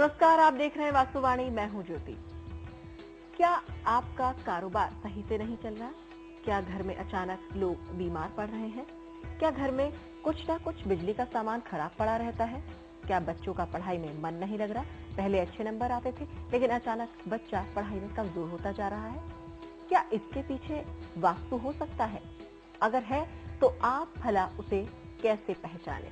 नमस्कार, आप देख रहे हैं वास्तुवाणी। मैं हूं ज्योति। क्या आपका कारोबार सही से नहीं चल रहा? क्या घर में अचानक लोग बीमार पड़ रहे हैं? क्या घर में कुछ ना कुछ बिजली का सामान खराब पड़ा रहता है? क्या बच्चों का पढ़ाई में मन नहीं लग रहा? पहले अच्छे नंबर आते थे, लेकिन अचानक बच्चा पढ़ाई में कमजोर होता जा रहा है। क्या इसके पीछे वास्तु हो सकता है? अगर है तो आप भला उसे कैसे पहचानें?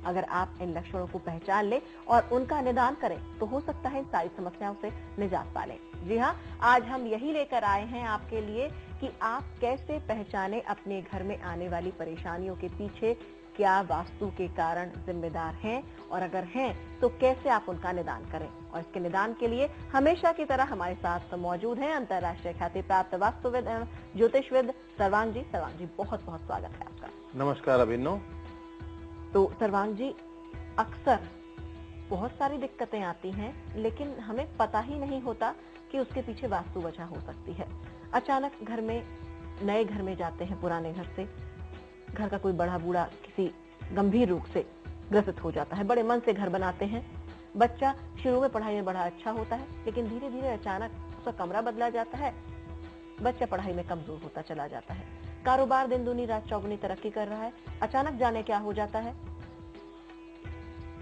अगर आप इन लक्षणों को पहचान लें और उनका निदान करें तो हो सकता है इन सारी समस्याओं से निजात पा लें। जी हाँ, आज हम यही लेकर आए हैं आपके लिए कि आप कैसे पहचानें अपने घर में आने वाली परेशानियों के पीछे क्या वास्तु के कारण जिम्मेदार हैं, और अगर हैं तो कैसे आप उनका निदान करें। और इसके निदान के लिए हमेशा की तरह हमारे साथ मौजूद हैं अंतर्राष्ट्रीय ख्याति प्राप्त वास्तुविद एवं ज्योतिषविद सर्वांग जी। सर्वांग जी, बहुत बहुत स्वागत है आपका। नमस्कार अभिनव। तो सर्वांग जी, अक्सर बहुत सारी दिक्कतें आती हैं, लेकिन हमें पता ही नहीं होता कि उसके पीछे वास्तु वजह हो सकती है। अचानक घर में, नए घर में जाते हैं, पुराने घर से घर का कोई बड़ा बूढ़ा किसी गंभीर रोग से ग्रसित हो जाता है, बड़े मन से घर बनाते हैं। बच्चा शुरू में पढ़ाई में बड़ा अच्छा होता है, लेकिन धीरे धीरे अचानक उसका कमरा बदला जाता है, बच्चा पढ़ाई में कमजोर होता चला जाता है। कारोबार दिन दूनी रात चौगुनी तरक्की कर रहा है, अचानक जाने क्या हो जाता है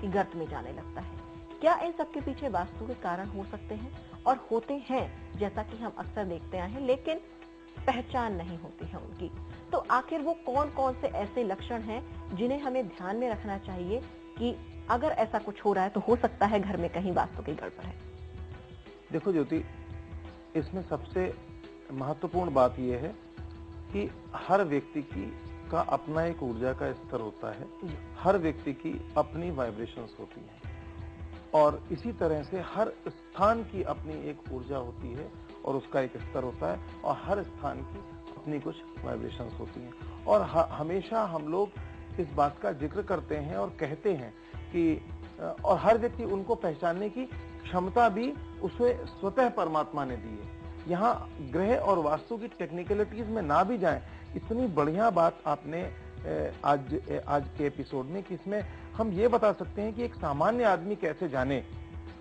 कि गर्त में जाने लगता है। क्या इन सब के पीछे वास्तु के कारण हो सकते हैं? और होते हैं, जैसा कि हम अक्सर देखते आए हैं, लेकिन पहचान नहीं होती है उनकी। तो आखिर वो कौन कौन से ऐसे लक्षण हैं जिन्हें हमें ध्यान में रखना चाहिए कि अगर ऐसा कुछ हो रहा है तो हो सकता है घर में कहीं वास्तु की गड़बड़ है? देखो ज्योति, इसमें सबसे महत्वपूर्ण बात यह है कि हर व्यक्ति का अपना एक ऊर्जा का स्तर होता है, हर व्यक्ति की अपनी वाइब्रेशंस होती हैं, और इसी तरह से हर स्थान की अपनी एक ऊर्जा होती है और उसका एक स्तर होता है, और हर स्थान की अपनी कुछ वाइब्रेशंस होती हैं। और हमेशा हम लोग इस बात का जिक्र करते हैं और कहते हैं कि और हर व्यक्ति उनको पहचानने की क्षमता भी उसे स्वतः परमात्मा ने दी है। यहाँ ग्रह और वास्तु की टेक्निकलिटीज में ना भी जाएं, इतनी बढ़िया बात आपने आज के एपिसोड में कि इसमें हम ये बता सकते हैं कि एक सामान्य आदमी कैसे जाने।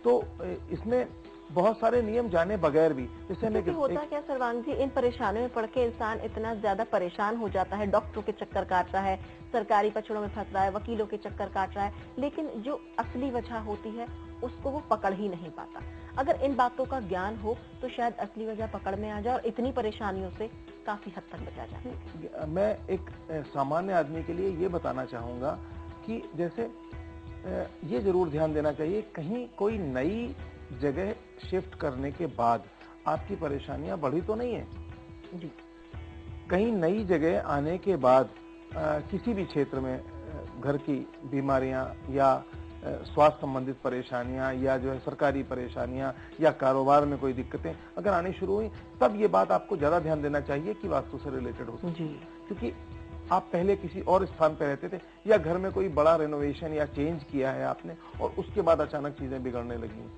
तो इसमें बहुत सारे नियम जाने बगैर भी, जैसे में होता क्या सर्वांग जी, इन परेशानियों में पड़ के इंसान इतना ज्यादा परेशान हो जाता है, डॉक्टरों के चक्कर काट रहा है, सरकारी पचड़ों में फंस रहा है, वकीलों के चक्कर काट रहा है, लेकिन जो असली वजह होती है उसको वो पकड़ ही नहीं पाता। अगर इन बातों का ज्ञान हो तो शायद असली वजह पकड़ में आ जाए और इतनी परेशानियों से काफी हद तक बचा जाए। मैं एक सामान्य आदमी के लिए ये बताना चाहूंगा कि जैसे ये जरूर ध्यान देना चाहिए, कहीं कोई नई जगह शिफ्ट करने के बाद आपकी परेशानियां बढ़ी तो नहीं है जी। कहीं नई जगह आने के बाद किसी भी क्षेत्र में घर की बीमारियां या स्वास्थ्य संबंधित परेशानियां या जो है सरकारी परेशानियां या कारोबार में कोई दिक्कतें अगर आनी शुरू हुई, तब ये बात आपको ज्यादा ध्यान देना चाहिए कि वास्तु से रिलेटेड हो सकती है। क्योंकि आप पहले किसी और स्थान पर रहते थे या घर में कोई बड़ा रेनोवेशन या चेंज किया है आपने और उसके बाद अचानक चीजें बिगड़ने लगी।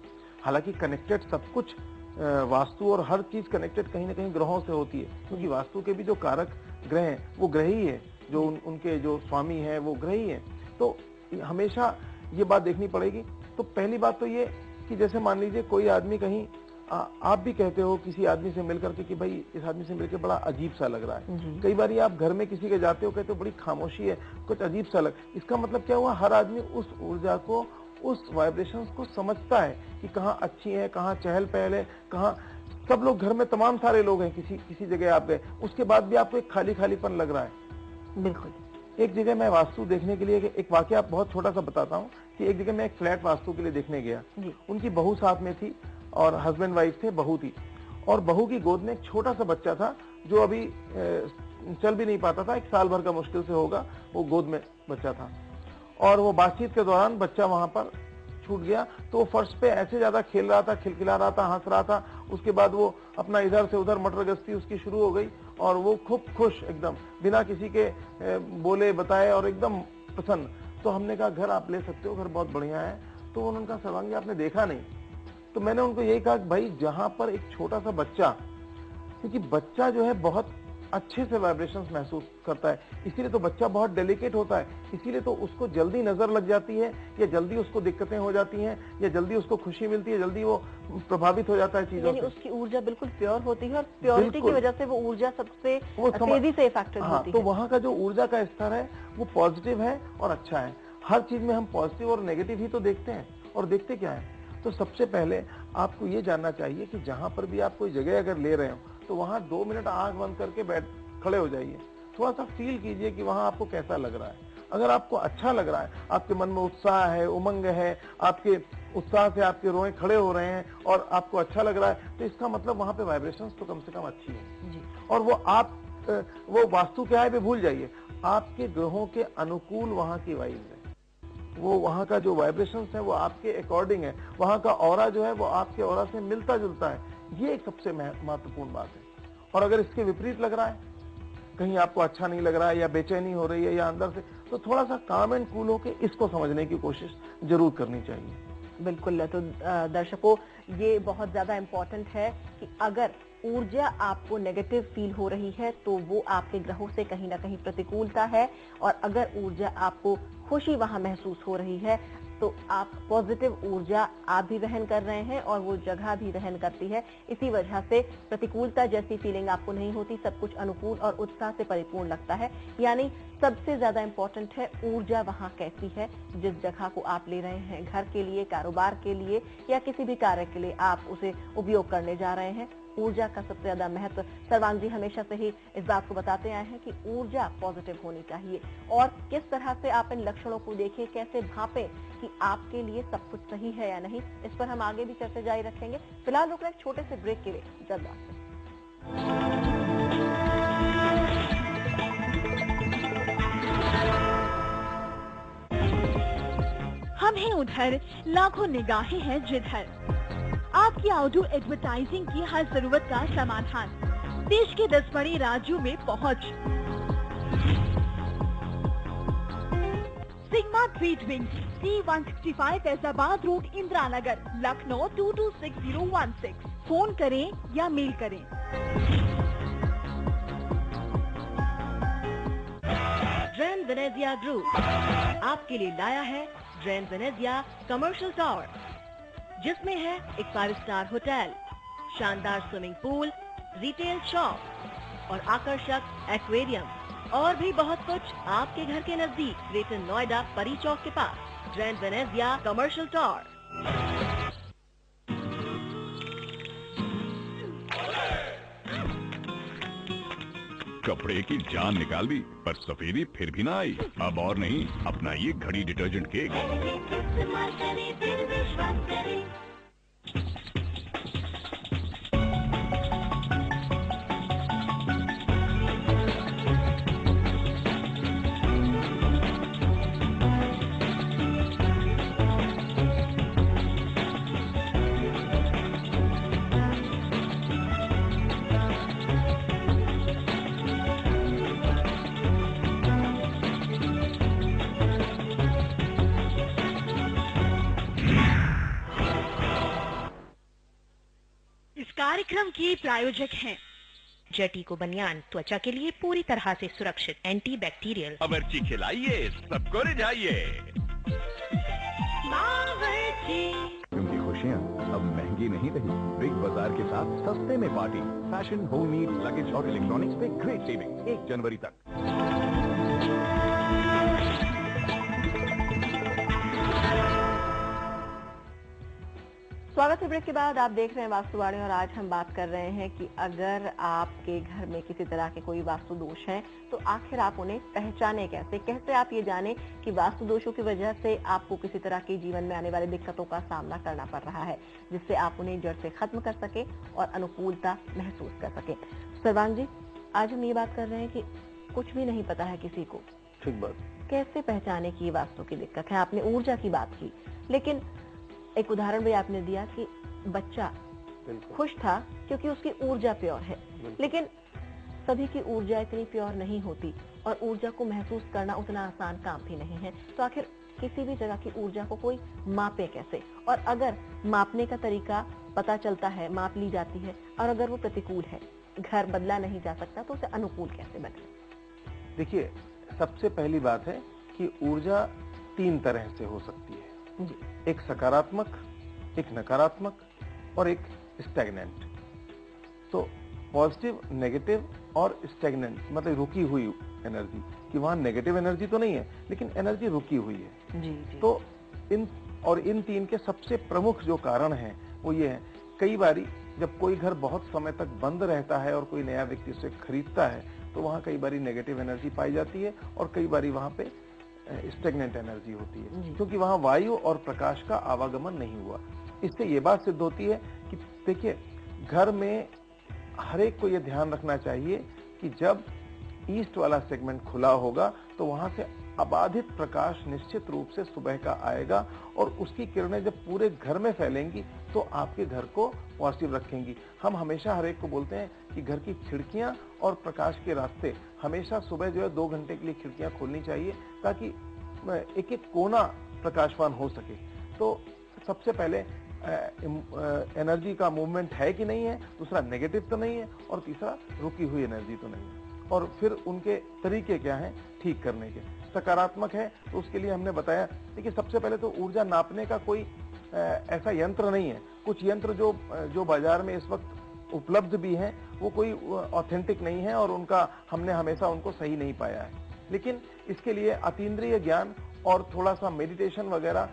हालांकि कनेक्टेड सब कुछ वास्तु और हर चीज कनेक्टेड कहीं ना कहीं ग्रहों से होती है, क्योंकि वास्तु के भी जो कारक ग्रह हैं वो ग्रह ही है, जो उनके जो स्वामी हैं वो ग्रह ही है। तो हमेशा ये बात देखनी पड़ेगी। तो पहली बात तो ये कि जैसे मान लीजिए कोई आदमी कहीं आप भी कहते हो किसी आदमी से मिलकर के कि भाई इस आदमी से मिलकर बड़ा अजीब सा लग रहा है। कई बार आप घर में किसी के जाते हो, कहते हो बड़ी खामोशी है, कुछ अजीब सा लग। इसका मतलब क्या हुआ, हर आदमी उस ऊर्जा को, उस वाइब्रेशंस को समझता है कि कहाँ अच्छी है, कहाँ चहल पहल है, कहाँ सब लोग घर में तमाम सारे लोग हैं। किसी जगह आप गए, उसके बाद भी आपको एक खाली खालीपन लग रहा है। बिल्कुल। एक जगह मैं वास्तु देखने के लिए, एक वाकया बहुत छोटा सा बताता हूँ कि एक जगह मैं एक फ्लैट वास्तु के लिए देखने गया। उनकी बहू साथ में थी और हस्बैंड वाइफ थे, बहू थी, और बहू की गोद में एक छोटा सा बच्चा था जो अभी चल भी नहीं पाता था, 1 साल भर का मुश्किल से होगा, वो गोद में बच्चा था। और वो बातचीत के दौरान बच्चा वहां पर छूट गया, तो वो फर्श पे ऐसे ज्यादा खेल रहा था, खिलखिला रहा था, हंस रहा था। उसके बाद वो अपना इधर से उधर मटर गश्ती उसकी शुरू हो गई और वो खूब खुश, एकदम बिना किसी के बोले बताए और एकदम प्रसन्न। तो हमने कहा घर आप ले सकते हो, घर बहुत बढ़िया है। तो उन्होंने कहा सर्वांगी आपने देखा नहीं। तो मैंने उनको यही कहा कि भाई जहां पर एक छोटा सा बच्चा, क्योंकि बच्चा जो है बहुत अच्छे से वाइब्रेशंस महसूस करता है। इसीलिए तो बच्चा बहुत डेलिकेट होता है, इसीलिए तो उसको जल्दी नजर लग जाती है, या जल्दी उसको दिक्कतें हो जाती हैं, या जल्दी उसको खुशी मिलती है, जल्दी वो प्रभावित हो जाता है चीजों से। उसकी ऊर्जा बिल्कुल प्योर होती है और प्योरिटी की वजह से वो ऊर्जा सबसे तेजी से इफेक्टेड होती है। तो वहाँ का जो ऊर्जा का स्तर है वो पॉजिटिव है और अच्छा है। हर चीज में हम पॉजिटिव और नेगेटिव ही तो देखते हैं, और देखते क्या है। तो सबसे पहले आपको ये जानना चाहिए कि जहां पर भी आप कोई जगह अगर ले रहे हो तो वहां 2 मिनट आंख बंद करके खड़े हो जाइए, थोड़ा सा फील कीजिए कि वहां आपको कैसा लग रहा है। अगर आपको अच्छा लग रहा है, आपके मन में उत्साह है, उमंग है, आपके उत्साह से आपके रोए खड़े हो रहे हैं और आपको अच्छा लग रहा है, तो इसका मतलब वहां पे वाइब्रेशंस तो कम से कम अच्छी है जी। और वो वास्तु क्या है भी भूल जाइए, आपके ग्रहों के अनुकूल वहां की वाइब है, वो वहां का जो वाइब्रेशंस है वो आपके अकॉर्डिंग है, वहां का ऑरा जो है वो आपके ऑरा से मिलता जुलता है। ये एक सबसे महत्वपूर्ण बात है। और अगर इसके विपरीत लग रहा है, कहीं आपको अच्छा नहीं लग रहा है, या बेचैनी हो रही है, या अंदर से, तो थोड़ा सा काम एंड कूल होके इसको समझने की कोशिश जरूर करनी चाहिए। बिल्कुल। तो दर्शकों, ये बहुत ज्यादा इम्पोर्टेंट है कि अगर ऊर्जा आपको नेगेटिव फील हो रही है तो वो आपके ग्रहों से कहीं ना कहीं प्रतिकूलता है, और अगर ऊर्जा आपको खुशी वहां महसूस हो रही है तो आप पॉजिटिव ऊर्जा आप भी वहन कर रहे हैं और वो जगह भी वहन करती है। इसी वजह से प्रतिकूलता जैसी फीलिंग आपको नहीं होती, सब कुछ अनुकूल और उत्साह से परिपूर्ण लगता है। यानी सबसे ज्यादा इम्पोर्टेंट है ऊर्जा वहां कैसी है, जिस जगह को आप ले रहे हैं, घर के लिए, कारोबार के लिए, या किसी भी कार्य के लिए आप उसे उपयोग करने जा रहे हैं। ऊर्जा का सबसे ज्यादा महत्व सर्वांग जी हमेशा से ही इस बात को बताते आए हैं कि ऊर्जा पॉजिटिव होनी चाहिए। और किस तरह से आप इन लक्षणों को देखें, कैसे भांपें कि आपके लिए सब कुछ सही है या नहीं, इस पर हम आगे भी चर्चा जारी रखेंगे। फिलहाल रुक रहे एक छोटे से ब्रेक के लिए, जल्द वापस। हम हैं उधर, लाखों निगाहें हैं जिधर। आपकी आउटडोर एडवर्टाइजिंग की हर जरूरत का समाधान, देश के 10 बड़े राज्यों में पहुंच। Sigma treatment, C165 Faizabad road, Indira Nagar, Lucknow 226016। Phone करें या मेल करें। ड्रेन वेनेजिया ग्रुप आपके लिए लाया है ड्रेन वेनेजिया कमर्शियल टावर, जिसमें है एक 5 स्टार होटल, शानदार स्विमिंग पूल, रिटेल शॉप और आकर्षक एक्वेरियम, और भी बहुत कुछ आपके घर के नजदीक, ग्रेटर नोएडा परी चौक के पास। Grand Venezia commercial tower. कपड़े की जान निकाल दी पर सफेदी फिर भी ना आई। अब और नहीं, अपनाइए घड़ी डिटर्जेंट केक। कार्यक्रम के प्रायोजक हैं जेटी को बनियान, त्वचा के लिए पूरी तरह से सुरक्षित, एंटी बैक्टीरियल। बावर्ची खिलाइए, सबको रिझाइए। क्योंकि खुशियाँ अब महंगी नहीं रही। बिग बाजार के साथ सस्ते में party. Fashion, home needs, luggage और इलेक्ट्रॉनिक्स पे ग्रेट सेविंग 1 जनवरी तक। स्वागत है ब्रेक के बाद। आप देख रहे हैं वास्तुवाणी, और आज हम बात कर रहे हैं कि अगर आपके घर में किसी तरह के कोई वास्तु दोष हैं तो आखिर आप उन्हें पहचाने कैसे, कैसे आप ये जाने कि वास्तु दोषों की वजह से आपको किसी तरह की जीवन में आने वाली दिक्कतों का सामना करना पड़ रहा है, जिससे आप उन्हें जड़ से खत्म कर सके और अनुकूलता महसूस कर सके। सर्वांग जी, आज हम ये बात कर रहे हैं कि कुछ भी नहीं पता है किसी को, ठीक बात, कैसे पहचाने की वास्तु की दिक्कत है। आपने ऊर्जा की बात की, लेकिन एक उदाहरण भी आपने दिया कि बच्चा खुश था क्योंकि उसकी ऊर्जा प्योर है, लेकिन सभी की ऊर्जा इतनी प्योर नहीं होती और ऊर्जा को महसूस करना उतना आसान काम भी नहीं है। तो आखिर किसी भी जगह की ऊर्जा को कोई मापे कैसे, और अगर मापने का तरीका पता चलता है, माप ली जाती है, और अगर वो प्रतिकूल है घर बदला नहीं जा सकता तो उसे अनुकूल कैसे बने? देखिए, सबसे पहली बात है कि ऊर्जा 3 तरह से हो सकती है जी। एक सकारात्मक, एक नकारात्मक और एक स्टैग्नेंट। तो पॉजिटिव, नेगेटिव और स्टैग्नेंट मतलब रुकी हुई एनर्जी, कि वहां नेगेटिव एनर्जी तो नहीं है लेकिन एनर्जी रुकी हुई है। जी जी। तो इन 3 के सबसे प्रमुख जो कारण हैं वो ये है, कई बारी जब कोई घर बहुत समय तक बंद रहता है और कोई नया व्यक्ति उसे खरीदता है तो वहां कई बारी नेगेटिव एनर्जी पाई जाती है और कई बारी वहां पे स्टेगनेंट एनर्जी होती है, क्योंकि वहां वायु और प्रकाश का आवागमन नहीं हुआ। इससे ये बात सिद्ध होती है कि देखिए, घर में हर एक को ये ध्यान रखना चाहिए कि जब ईस्ट वाला सेगमेंट खुला होगा तो वहां से अबाधित प्रकाश निश्चित रूप से सुबह का आएगा और उसकी किरणें जब पूरे घर में फैलेंगी तो आपके घर को पॉजिटिव रखेंगी। हम हमेशा हर एक को बोलते हैं कि घर की खिड़कियां और प्रकाश के रास्ते हमेशा सुबह जो है 2 घंटे के लिए खिड़कियां खोलनी चाहिए ताकि एक एक कोना प्रकाशवान हो सके। तो सबसे पहले एनर्जी का मूवमेंट है कि नहीं है, दूसरा नेगेटिव तो नहीं है और तीसरा रुकी हुई एनर्जी तो नहीं है, और फिर उनके तरीके क्या हैं ठीक करने के। सकारात्मक है तो उसके लिए हमने बताया, देखिए सबसे पहले तो ऊर्जा नापने का कोई ऐसा यंत्र नहीं है। कुछ यंत्र जो बाजार में इस वक्त उपलब्ध भी हैं वो कोई ऑथेंटिक नहीं है और उनका हमने हमेशा उनको सही नहीं पाया है। लेकिन इसके लिए अतीन्द्रिय ज्ञान और थोड़ा सा मेडिटेशन वगैरह,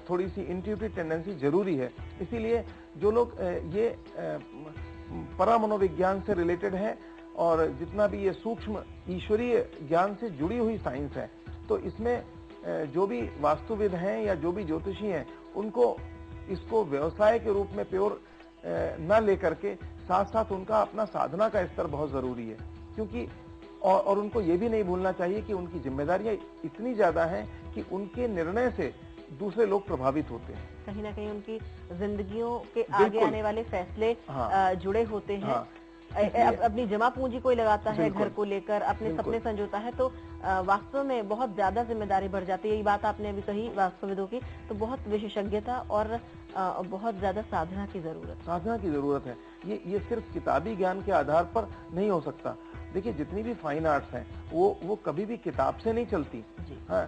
थोड़ी सी इंट्यूटिव टेंडेंसी जरूरी है। इसीलिए जो लोग ये परामनोविज्ञान से रिलेटेड है और जितना भी ये सूक्ष्म ईश्वरीय ज्ञान से जुड़ी हुई साइंस है, तो इसमें जो भी वास्तुविद हैं या जो भी ज्योतिषी हैं उनको इसको व्यवसाय के रूप में प्योर न लेकर के साथ साथ उनका अपना साधना का स्तर बहुत जरूरी है, क्योंकि और उनको ये भी नहीं भूलना चाहिए कि उनकी जिम्मेदारियां इतनी ज्यादा हैं कि उनके निर्णय से दूसरे लोग प्रभावित होते हैं। कहीं ना कहीं उनकी जिंदगियों के आगे आने वाले फैसले जुड़े होते हैं। अपनी जमा पूंजी कोई लगाता है घर को लेकर, अपने सपने संजोता है, तो वास्तव में बहुत ज्यादा जिम्मेदारी बढ़ जाती है। यही बात आपने अभी कही वास्तुविदों की, तो बहुत विशेषज्ञता और बहुत ज्यादा साधना की जरूरत है। ये सिर्फ किताबी ज्ञान के आधार पर नहीं हो सकता। देखिए, जितनी भी फाइन आर्ट्स हैं वो कभी भी किताब से नहीं चलती। हाँ,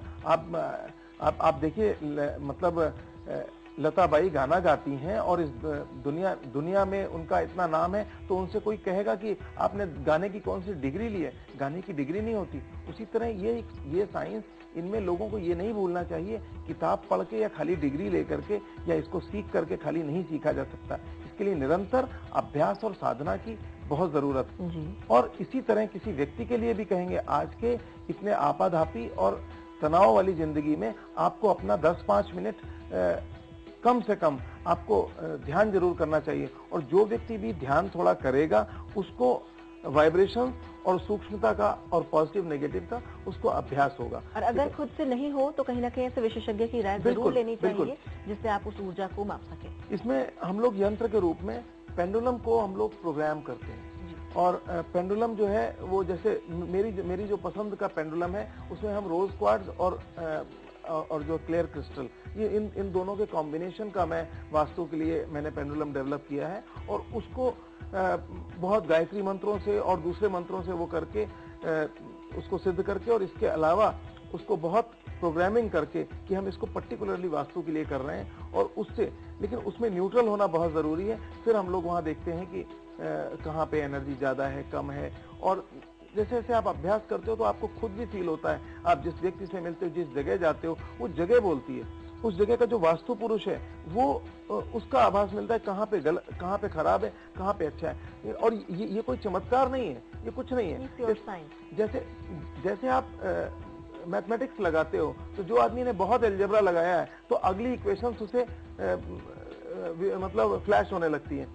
आप देखिए, मतलब लताबाई गाना गाती हैं और इस दुनिया में उनका इतना नाम है, तो उनसे कोई कहेगा कि आपने गाने की कौन सी डिग्री ली है, गाने की डिग्री नहीं होती। उसी तरह ये साइंस, इनमें लोगों को ये नहीं भूलना चाहिए, किताब पढ़ के या खाली डिग्री लेकर के या इसको सीख करके खाली नहीं सीखा जा सकता। इसके लिए निरंतर अभ्यास और साधना की बहुत जरूरत है। और इसी तरह किसी व्यक्ति के लिए भी कहेंगे, आज के इतने आपाधापी और तनाव वाली जिंदगी में आपको अपना 10-5 मिनट कम से कम आपको ध्यान जरूर करना चाहिए। और जो व्यक्ति भी ध्यान थोड़ा करेगा उसको वाइब्रेशन और सूक्ष्मता का और पॉजिटिव नेगेटिव का उसको अभ्यास होगा। और अगर खुद से नहीं हो तो कहीं ना कहीं ऐसे विशेषज्ञ की राय जरूर लेनी चाहिए, जिससे आप उस ऊर्जा को माप सके। इसमें हम लोग यंत्र के रूप में पेंडुलम को हम लोग प्रोग्राम करते हैं। और पेंडुलम जो है वो, जैसे मेरी जो पसंद का पेंडुलम है उसमें हम रोज क्वार्ट्ज और जो क्लियर क्रिस्टल, ये इन दोनों के कॉम्बिनेशन का मैं वास्तु के लिए मैंने पेंडुलम डेवलप किया है। और उसको बहुत गायत्री मंत्रों से और दूसरे मंत्रों से वो करके उसको सिद्ध करके, और इसके अलावा उसको बहुत प्रोग्रामिंग करके कि हम इसको पर्टिकुलरली वास्तु के लिए कर रहे हैं, और उससे, लेकिन उसमें न्यूट्रल होना बहुत जरूरी है। फिर हम लोग वहां देखते हैं कि कहाँ पे एनर्जी ज्यादा है, कम है, और जैसे जैसे आप अभ्यास करते हो तो आपको खुद भी फील होता है। आप जिस व्यक्ति से मिलते हो, जिस जगह जाते हो, वो जगह बोलती है। उस जगह का जो वास्तु पुरुष है वो उसका आभास मिलता है, कहाँ पे खराब है, कहाँ पे अच्छा है। और ये कोई चमत्कार नहीं है, ये कुछ नहीं है। जैसे आप मैथमेटिक्स लगाते हो तो जो आदमी ने बहुत एल्जेब्रा लगाया है तो अगली इक्वेशंस उसे मतलब फ्लैश होने लगती है,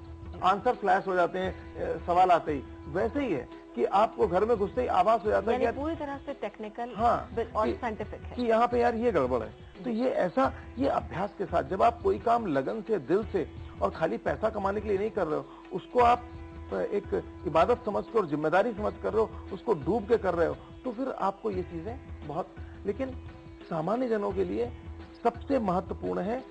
आंसर फ्लैश हो जाते हैं सवाल आते ही। वैसे ही है कि आपको घर में घुसते ही आवाज हो जाता है कि पूरी तरह से टेक्निकल और साइंटिफिक है कि यहाँ पे यार ये गड़बड़ है। तो ये अभ्यास के साथ जब आप कोई काम लगन से, दिल से और खाली पैसा कमाने के लिए नहीं कर रहे हो, उसको आप एक इबादत समझ कर और जिम्मेदारी समझ कर रहे हो, उसको डूब के कर रहे हो, तो फिर आपको ये चीजें बहुत। लेकिन सामान्य जनों के लिए सबसे महत्वपूर्ण है,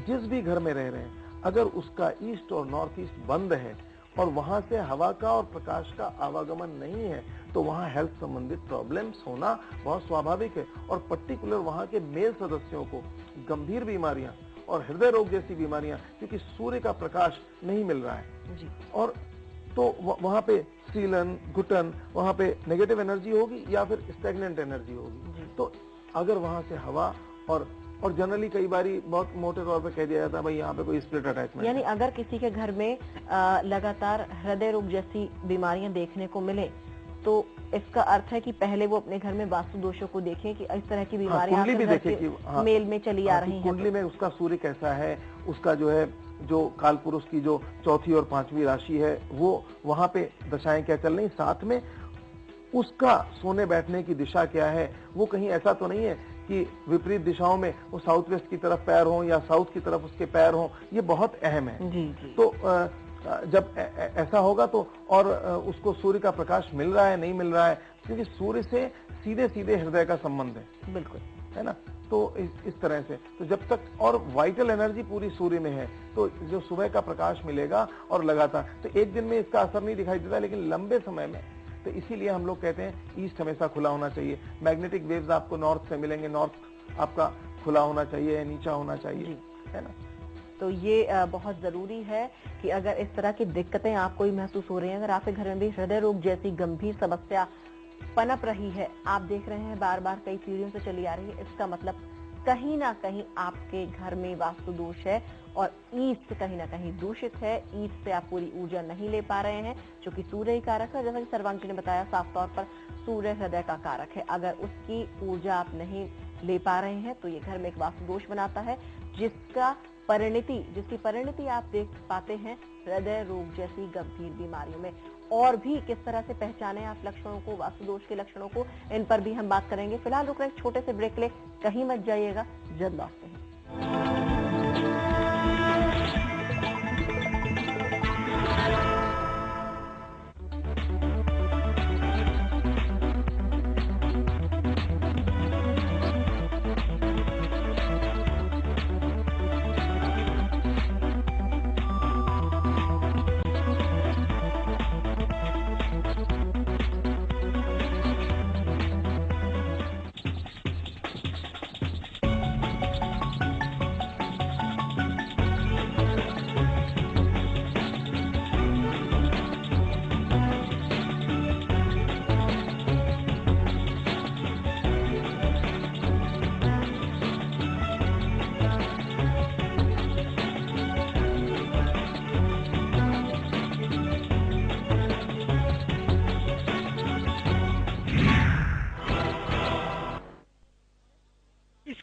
जिस भी घर में रह रहे हैं, अगर उसका ईस्ट और नॉर्थ ईस्ट बंद है और वहां से हवा का और प्रकाश का आवागमन नहीं है, तो वहां हेल्थ संबंधित प्रॉब्लम्स होना बहुत स्वाभाविक है। और पर्टिकुलर वहां के मेल सदस्यों को गंभीर बीमारियां और हृदय रोग जैसी बीमारियां, क्योंकि सूर्य का प्रकाश नहीं मिल रहा है जी। और तो वहां पे सीलन, घुटन, वहां पे नेगेटिव एनर्जी होगी या फिर स्टैग्नेंट एनर्जी होगी। तो अगर वहां से हवा और जनरली कई बारी बहुत मोटे तौर पे कह दिया जाता है भाई यहाँ पे कोई स्प्लिट अटैचमेंट, यानी अगर किसी के घर में लगातार हृदय रोग जैसी बीमारियां देखने को मिले तो इसका अर्थ है कि पहले वो अपने घर में वास्तु दोषों को देखें कि इस तरह की बीमारियां कुंडली भी घर देखे के कि मेल में चली आ रही हैं। कुंडली में उसका सूर्य कैसा है, उसका जो है जो काल पुरुष की जो चौथी और पांचवी राशि है वो वहां पे दशाएं क्या चल रही, साथ में उसका सोने बैठने की दिशा क्या है। वो कहीं ऐसा तो नहीं है कि विपरीत दिशाओं में वो साउथ वेस्ट की तरफ पैर हो या साउथ की तरफ उसके पैर हो, ये बहुत अहम है। जी जी। तो जब ऐसा होगा तो और उसको सूर्य का प्रकाश मिल रहा है नहीं मिल रहा है, क्योंकि सूर्य से सीधे सीधे हृदय का संबंध है, बिल्कुल, है ना। तो इस तरह से तो जब तक और वाइटल एनर्जी पूरी सूर्य में है तो जो सुबह का प्रकाश मिलेगा और लगातार, तो एक दिन में इसका असर नहीं दिखाई देता, लेकिन लंबे समय में, तो इसीलिए हम लोग कहते हैं ईस्ट हमेशा खुला होना चाहिए। मैग्नेटिक वेव्स आपको नॉर्थ से मिलेंगे, नॉर्थ आपका खुला होना चाहिए, नीचा होना चाहिए, है ना। तो ये बहुत जरूरी है कि अगर इस तरह की दिक्कतें आपको भी महसूस हो रही हैं, अगर आपके घर में भी हृदय रोग जैसी गंभीर समस्या पनप रही है, आप देख रहे हैं बार बार कई पीढ़ियों से चली आ रही है, इसका मतलब कहीं ना कहीं आपके घर में वास्तु दोष है और ईस्ट कहीं ना कहीं दूषित है। ईस्ट से आप पूरी ऊर्जा नहीं ले पा रहे हैं, जो कि सूर्य ही कारक है। जैसा कि सर्वांग जी ने बताया, साफ तौर पर सूर्य हृदय का कारक है। अगर उसकी ऊर्जा आप नहीं ले पा रहे हैं तो ये घर में एक वास्तु दोष बनाता है, जिसकी परिणति आप देख पाते हैं हृदय रोग जैसी गंभीर बीमारियों में। और भी किस तरह से पहचाने आप लक्षणों को, वास्तु दोष के लक्षणों को, इन पर भी हम बात करेंगे। फिलहाल रुक रहे एक छोटे से ब्रेक ले, कहीं मत जाइएगा, जल्द लौटते हैं।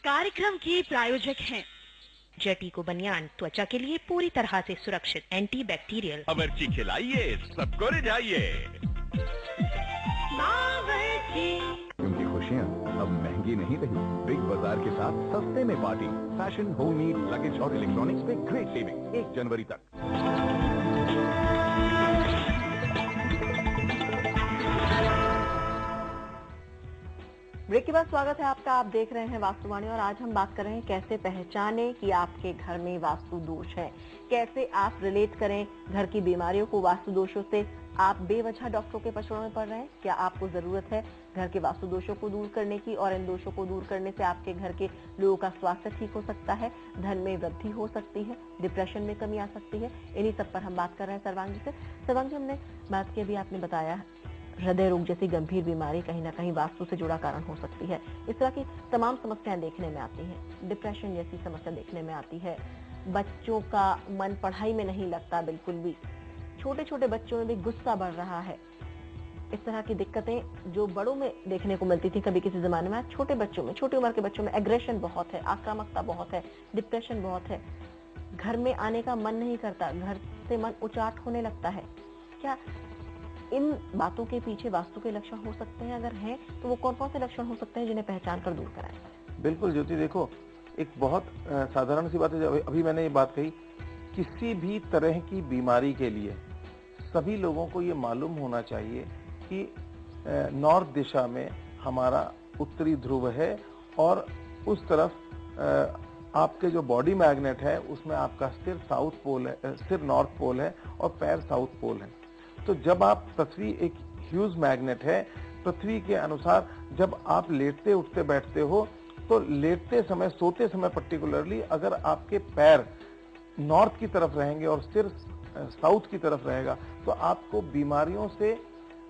कार्यक्रम के प्रायोजक हैं जेटी को बनियान, त्वचा के लिए पूरी तरह से सुरक्षित, एंटी बैक्टीरियल। बावर्ची खिलाइए, सबको रिझाइए, क्योंकि खुशियाँ अब महंगी नहीं रही। बिग बाजार के साथ सस्ते में party. Fashion, home need, luggage और इलेक्ट्रॉनिक्स पे ग्रेट सेविंग 1 जनवरी तक। ब्रेक के बाद स्वागत है आपका। आप देख रहे हैं वास्तुवाणी और आज हम बात कर रहे हैं कैसे पहचाने कि आपके घर में वास्तु दोष है, कैसे आप रिलेट करें घर की बीमारियों को वास्तु दोषों से। आप बेवजह डॉक्टरों के पचड़ों में पड़ रहे हैं, क्या आपको जरूरत है घर के वास्तु दोषों को दूर करने की, और इन दोषों को दूर करने से आपके घर के लोगों का स्वास्थ्य ठीक हो सकता है, धन में वृद्धि हो सकती है, डिप्रेशन में कमी आ सकती है। इन्हीं सब पर हम बात कर रहे हैं सर्वांग जी से। सर्वांग जी, हमने बात की, अभी आपने बताया हृदय रोग जैसी गंभीर बीमारी कहीं ना कहीं वास्तु से जुड़ा कारण हो सकती है। इस तरह की तमाम समस्याएं देखने में आती हैं, डिप्रेशन जैसी समस्या देखने में आती है, बच्चों का मन पढ़ाई में नहीं लगता बिल्कुल भी, छोटे छोटे बच्चों में भी गुस्सा बढ़ रहा है। इस तरह की दिक्कतें जो बड़ों में देखने को मिलती थी कभी किसी जमाने में, छोटे बच्चों में, छोटी उम्र के बच्चों में एग्रेशन बहुत है, आक्रामकता बहुत है, डिप्रेशन बहुत है, घर में आने का मन नहीं करता, घर से मन उचाट होने लगता है। क्या इन बातों के पीछे वास्तु के लक्षण हो सकते हैं? अगर हैं तो वो कौन कौन से लक्षण हो सकते हैं जिन्हें पहचान कर दूर कराएं? बिल्कुल ज्योति, देखो एक बहुत साधारण सी बात है, अभी मैंने ये बात कही, किसी भी तरह की बीमारी के लिए सभी लोगों को ये मालूम होना चाहिए कि नॉर्थ दिशा में हमारा उत्तरी ध्रुव है और उस तरफ आपके जो बॉडी मैग्नेट है उसमें आपका सिर साउथ पोल है, सिर नॉर्थ पोल है और पैर साउथ पोल है। तो जब आप पृथ्वी एक ह्यूज मैग्नेट है, पृथ्वी के अनुसार जब आप लेटते उठते बैठते हो तो लेटते समय, सोते समय पर्टिकुलरली अगर आपके पैर नॉर्थ की तरफ रहेंगे और सिर साउथ की तरफ रहेगा तो आपको बीमारियों से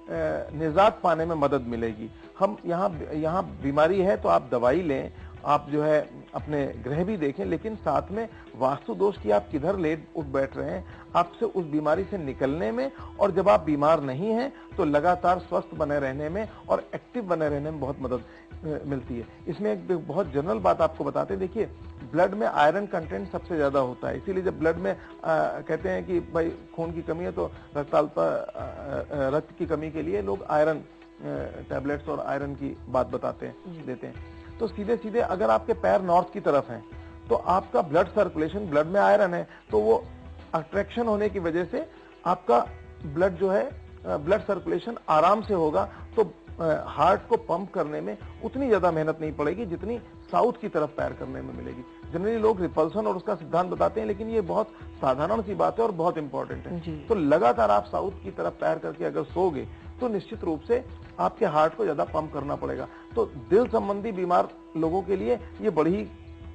निजात पाने में मदद मिलेगी। हम यहाँ बीमारी है तो आप दवाई लें, आप जो है अपने ग्रह भी देखें, लेकिन साथ में वास्तु दोष की आप किधर लेट उठ बैठ रहे हैं, आपसे उस बीमारी से निकलने में, और जब आप बीमार नहीं हैं तो लगातार स्वस्थ बने रहने में और एक्टिव बने रहने में बहुत मदद मिलती है। इसमें एक बहुत जनरल बात आपको बताते हैं, देखिए ब्लड में आयरन कंटेंट सबसे ज्यादा होता है, इसीलिए जब ब्लड में कहते हैं कि भाई खून की कमी है तो रक्त की कमी के लिए लोग आयरन टैबलेट्स और आयरन की बात बताते हैं, देते हैं। तो सीधे सीधे अगर आपके पैर नॉर्थ की तरफ हैं तो आपका ब्लड सर्कुलेशन, ब्लड में आयरन है तो वो अट्रैक्शन होने की वजह से आपका ब्लड जो है, ब्लड सर्कुलेशन आराम से होगा, तो हार्ट को पंप करने में उतनी ज्यादा मेहनत नहीं पड़ेगी जितनी साउथ की तरफ पैर करने में मिलेगी। जनरली लोग रिपल्सन और उसका सिद्धांत बताते हैं, लेकिन ये बहुत साधारण सी बात है और बहुत इंपॉर्टेंट है। तो लगातार आप साउथ की तरफ पैर करके अगर सोगे तो निश्चित रूप से आपके हार्ट को ज्यादा पंप करना पड़ेगा। तो दिल संबंधी बीमार लोगों के लिए ये बड़ी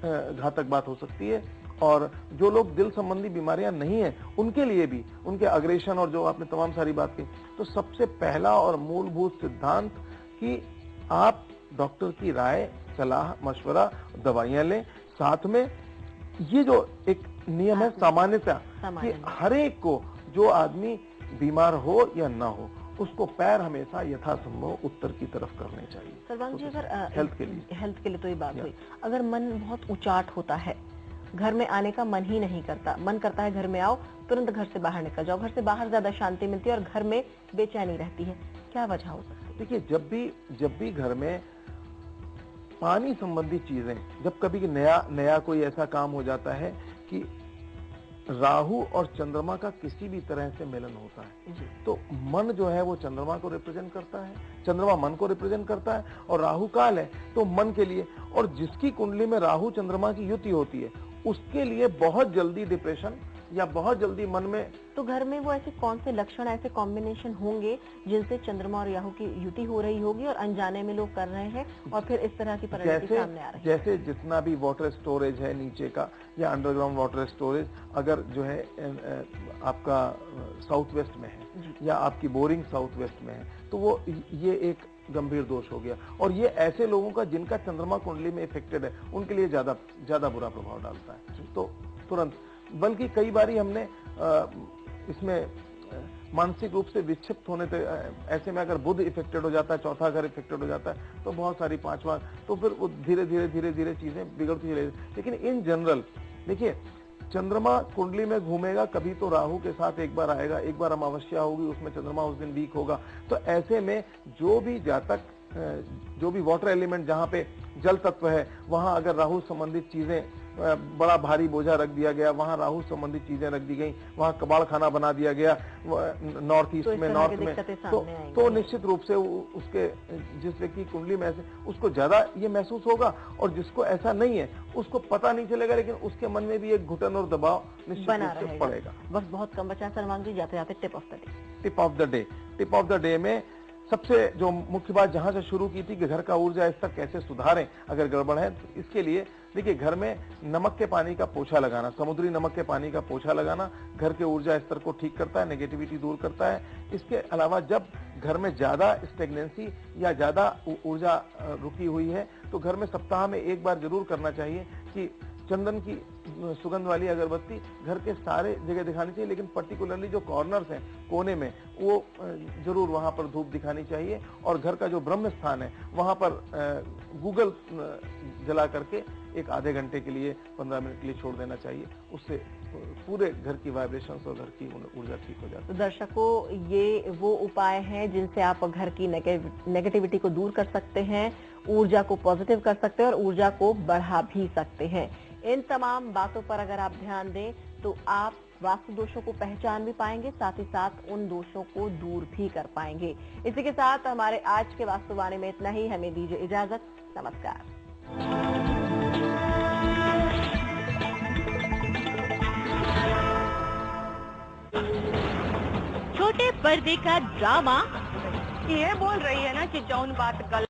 घातक बात हो सकती है, और जो लोग दिल संबंधी बीमारियां नहीं है उनके लिए भी, उनके अग्रेशन और जो आपने तमाम सारी बात की, तो सबसे पहला और मूलभूत सिद्धांत कि आप डॉक्टर की राय, सलाह, मशवरा, दवाइयां लें। साथ में ये जो एक नियम है सामान्यता कि हर एक को, जो आदमी बीमार हो या ना हो, उसको पैर हमेशा यथासंभव उत्तर की तरफ करने चाहिए। सर्वांग जी, अगर हेल्थ के लिए तो ये बात हुई, अगर मन बहुत उचाट होता है, घर में आने का मन ही नहीं करता, मन करता है घर में आओ, तुरंत घर से बाहर निकल जाओ, घर से बाहर ज्यादा शांति मिलती है और घर में बेचैनी रहती है, क्या वजह हो सकती है? देखिए, जब भी घर में पानी संबंधी चीजें, जब कभी नया कोई ऐसा काम हो जाता है कि राहु और चंद्रमा का किसी भी तरह से मिलन होता है, तो मन जो है वो चंद्रमा को रिप्रेजेंट करता है, चंद्रमा मन को रिप्रेजेंट करता है, और राहु काल है तो मन के लिए, और जिसकी कुंडली में राहु चंद्रमा की युति होती है उसके लिए बहुत जल्दी डिप्रेशन या बहुत जल्दी मन में। तो घर में वो ऐसे कौन से लक्षण, ऐसे कॉम्बिनेशन होंगे जिनसे चंद्रमा और राहु की युति हो रही होगी और अनजाने में लोग कर रहे हैं और फिर इस तरह की परिणति सामने आ रही है? जैसे जितना भी वाटर स्टोरेज है नीचे का या अंडरग्राउंड वाटर स्टोरेज अगर जो है आपका साउथ वेस्ट में है या आपकी बोरिंग साउथ वेस्ट में है, तो वो ये एक गंभीर दोष हो गया। और ये ऐसे लोगों का जिनका चंद्रमा कुंडली में इफेक्टेड है उनके लिए ज्यादा बुरा प्रभाव डालता है। तो तुरंत, बल्कि कई बारी हमने इसमें मानसिक रूप से विक्षिप्त होने तक, ऐसे में अगर बुध इफेक्टेड हो जाता है, चौथा घर इफेक्टेड हो जाता है, तो बहुत सारी पांचवा, तो फिर वो धीरे धीरे चीजें बिगड़ती चली। लेकिन इन जनरल देखिए, चंद्रमा कुंडली में घूमेगा, कभी तो राहु के साथ एक बार आएगा, एक बार अमावस्या होगी, उसमें चंद्रमा उस दिन वीक होगा। तो ऐसे में जो भी जातक, जो भी वाटर एलिमेंट जहाँ पे जल तत्व है, वहां अगर राहु संबंधित चीजें, बड़ा भारी बोझा रख दिया गया, वहां राहु संबंधित चीजें रख दी गई, वहां कबाड़ खाना बना दिया गया नॉर्थ ईस्ट में, नॉर्थ में, तो निश्चित रूप से उसके, जिस व्यक्ति की कुंडली में ऐसे, उसको ज्यादा ये महसूस होगा, और जिसको ऐसा नहीं है उसको पता नहीं चलेगा, लेकिन उसके मन में भी एक घुटन और दबाव निश्चित रूप से पड़ेगा। वक्त बहुत कम बचा सर्वांग जी, जाते जाते tip of the day. Tip of the day में सबसे जो मुख्य बात जहां से शुरू की थी कि घर का ऊर्जा स्तर कैसे सुधारें अगर गड़बड़ है, तो इसके लिए देखिए, घर में नमक के पानी का पोछा लगाना, समुद्री नमक के पानी का पोछा लगाना घर के ऊर्जा स्तर को ठीक करता है, नेगेटिविटी दूर करता है। इसके अलावा जब घर में ज्यादा स्टेगनेंसी या ज्यादा ऊर्जा रुकी हुई है, तो घर में सप्ताह में एक बार जरूर करना चाहिए कि चंदन की सुगंध वाली अगरबत्ती घर के सारे जगह दिखानी चाहिए, लेकिन पर्टिकुलरली जो कॉर्नर्स हैं, कोने में, वो जरूर वहां पर धूप दिखानी चाहिए। और घर का जो ब्रह्म स्थान है वहां पर गूगल जला करके एक आधे घंटे के लिए, 15 मिनट के लिए छोड़ देना चाहिए। उससे पूरे घर की वाइब्रेशंस और घर की ऊर्जा ठीक हो जाती है। तो दर्शकों, ये वो उपाय हैं जिनसे आप घर की नेगेटिविटी को दूर कर सकते हैं, ऊर्जा को पॉजिटिव कर सकते हैं और ऊर्जा को बढ़ा भी सकते हैं। इन तमाम बातों पर अगर आप ध्यान दें तो आप वास्तु दोषों को पहचान भी पाएंगे, साथ ही साथ उन दोषों को दूर भी कर पाएंगे। इसी के साथ हमारे आज के वास्तुवाणी में इतना ही। हमें दीजिए इजाजत। नमस्कार। छोटे पर्दे का ड्रामा। ये बोल रही है ना कि जौन बात कल